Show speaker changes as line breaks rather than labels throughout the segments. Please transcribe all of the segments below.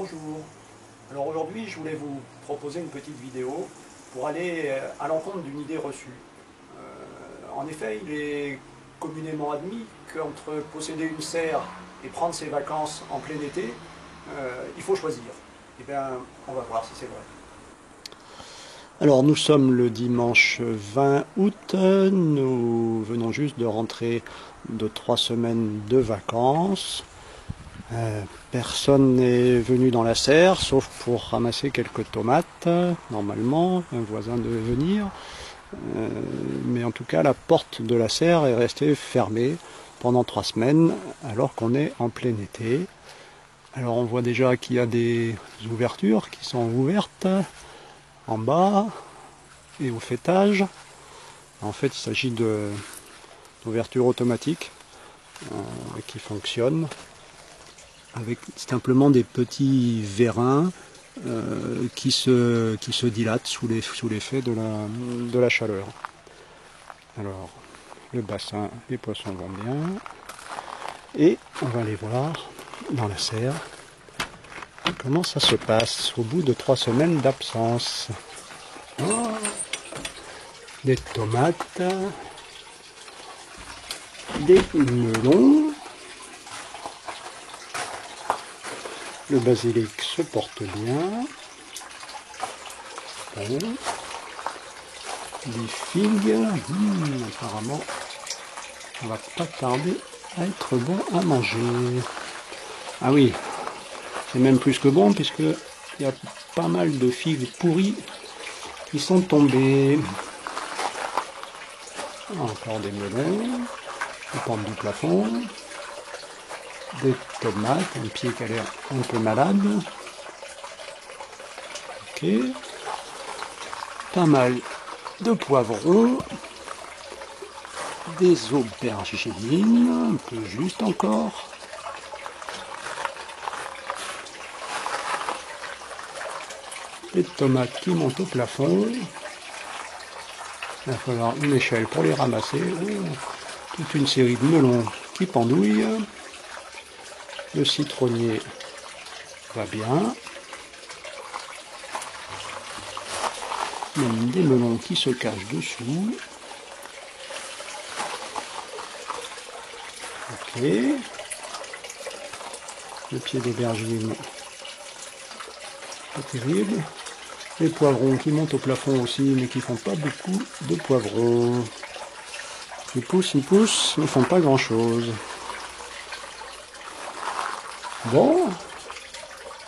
Bonjour. Alors aujourd'hui, je voulais vous proposer une petite vidéo pour aller à l'encontre d'une idée reçue. En effet, il est communément admis qu'entre posséder une serre et prendre ses vacances en plein été, il faut choisir. Eh bien, on va voir si c'est vrai. Alors nous sommes le dimanche 20 août, nous venons juste de rentrer de 3 semaines de vacances. Personne n'est venu dans la serre, sauf pour ramasser quelques tomates, normalement, un voisin devait venir. Mais en tout cas, la porte de la serre est restée fermée pendant 3 semaines, alors qu'on est en plein été. Alors on voit déjà qu'il y a des ouvertures qui sont ouvertes en bas et au faîtage. En fait, il s'agit d'ouvertures automatiques qui fonctionnent avec simplement des petits vérins qui se dilatent sous l'effet de la chaleur. Alors, le bassin, les poissons vont bien. Et on va aller voir dans la serre comment ça se passe au bout de 3 semaines d'absence. Oh, des tomates, des melons. Le basilic se porte bien. Bon. Des figues. Apparemment, ça va pas tarder à être bon à manger. Ah oui, c'est même plus que bon puisque il y a pas mal de figues pourries qui sont tombées. Encore des melons. Qui pendent du plafond. Des tomates, un pied qui a l'air un peu malade. Ok. Pas mal de poivrons. Des aubergines, un peu juste encore. Des tomates qui montent au plafond. Il va falloir une échelle pour les ramasser. Toute une série de melons qui pendouillent. Le citronnier va bien. Même des melons qui se cachent dessous. Ok. Le pied d'aubergine, pas terrible. Les poivrons qui montent au plafond aussi, mais qui font pas beaucoup de poivrons. Ils poussent, ils ne font pas grand chose. Bon,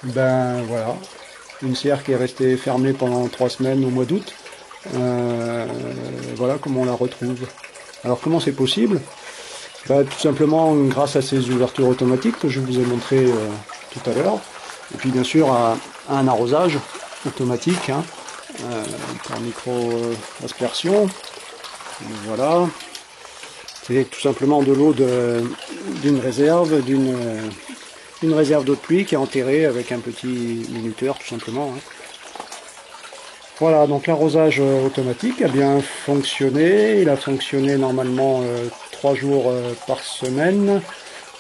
ben voilà, une serre qui est restée fermée pendant 3 semaines au mois d'août. Voilà comment on la retrouve. Alors comment c'est possible? Ben, tout simplement grâce à ces ouvertures automatiques que je vous ai montré tout à l'heure. Et puis bien sûr à un arrosage automatique par micro-aspersion. Voilà. C'est tout simplement de l'eau d'une réserve, une réserve d'eau de pluie qui est enterrée avec un petit minuteur tout simplement. Voilà, donc l'arrosage automatique a bien fonctionné. Il a fonctionné normalement 3 jours par semaine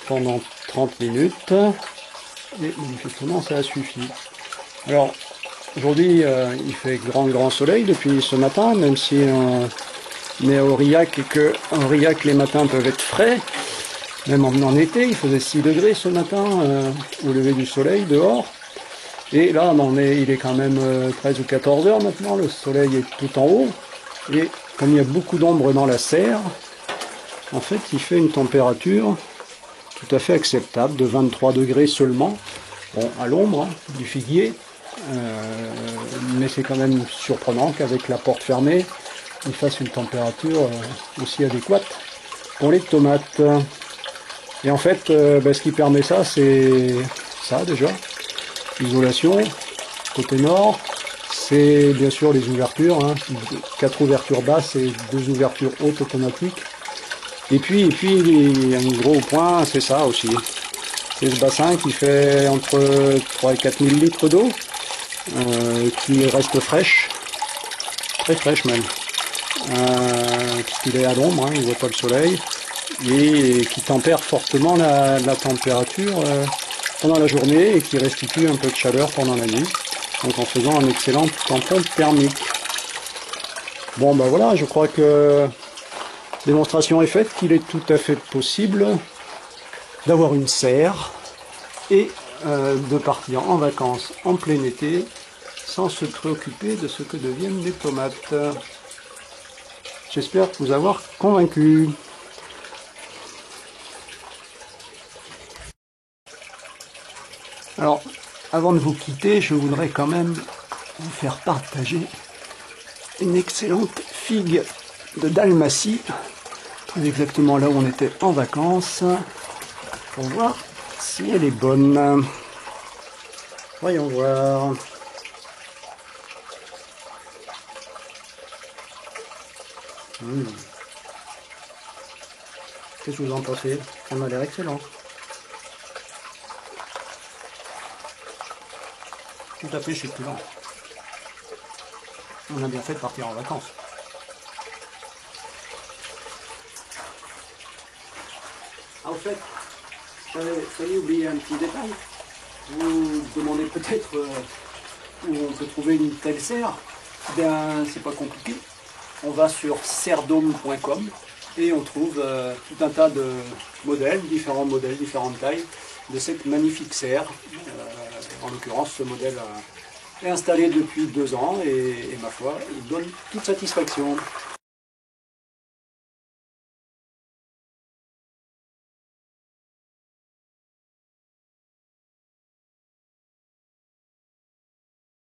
pendant 30 minutes. Et manifestement ça a suffi. Alors aujourd'hui il fait grand soleil depuis ce matin, même si on est à Aurillac et qu'en Aurillac les matins peuvent être frais. Même en été, il faisait 6 degrés ce matin au lever du soleil dehors. Et là, il est quand même 13 ou 14 heures maintenant, le soleil est tout en haut. Et comme il y a beaucoup d'ombre dans la serre, en fait, il fait une température tout à fait acceptable, de 23 degrés seulement. Bon, à l'ombre du figuier, mais c'est quand même surprenant qu'avec la porte fermée, il fasse une température aussi adéquate pour les tomates. Et en fait, ce qui permet ça, c'est ça déjà, l'isolation, côté nord, c'est bien sûr les ouvertures, 4 ouvertures basses et 2 ouvertures hautes automatiques. Et puis il y a un gros point, c'est ça aussi, c'est ce bassin qui fait entre 3 et 4 000 litres d'eau, qui reste fraîche, très fraîche même, puisqu'il est à l'ombre, il ne voit pas le soleil. Et qui tempère fortement la température pendant la journée et qui restitue un peu de chaleur pendant la nuit, donc en faisant un excellent tampon thermique. Bon ben voilà, je crois que la démonstration est faite qu'il est tout à fait possible d'avoir une serre et de partir en vacances en plein été sans se préoccuper de ce que deviennent les tomates. J'espère vous avoir convaincu. Alors, avant de vous quitter, je voudrais quand même vous faire partager une excellente figue de Dalmatie, très exactement là où on était en vacances, pour voir si elle est bonne. Voyons voir. Qu'est-ce que vous en pensez? Ça m'a l'air excellent. Tout à fait succulent. On a bien fait de partir en vacances. Ah, au fait, j'avais failli oublier un petit détail. Vous demandez peut-être où on peut trouver une telle serre. Ben, c'est pas compliqué. On va sur serredome.com et on trouve tout un tas de modèles, différentes tailles, de cette magnifique serre. En l'occurrence, ce modèle est installé depuis 2 ans et ma foi, il donne toute satisfaction.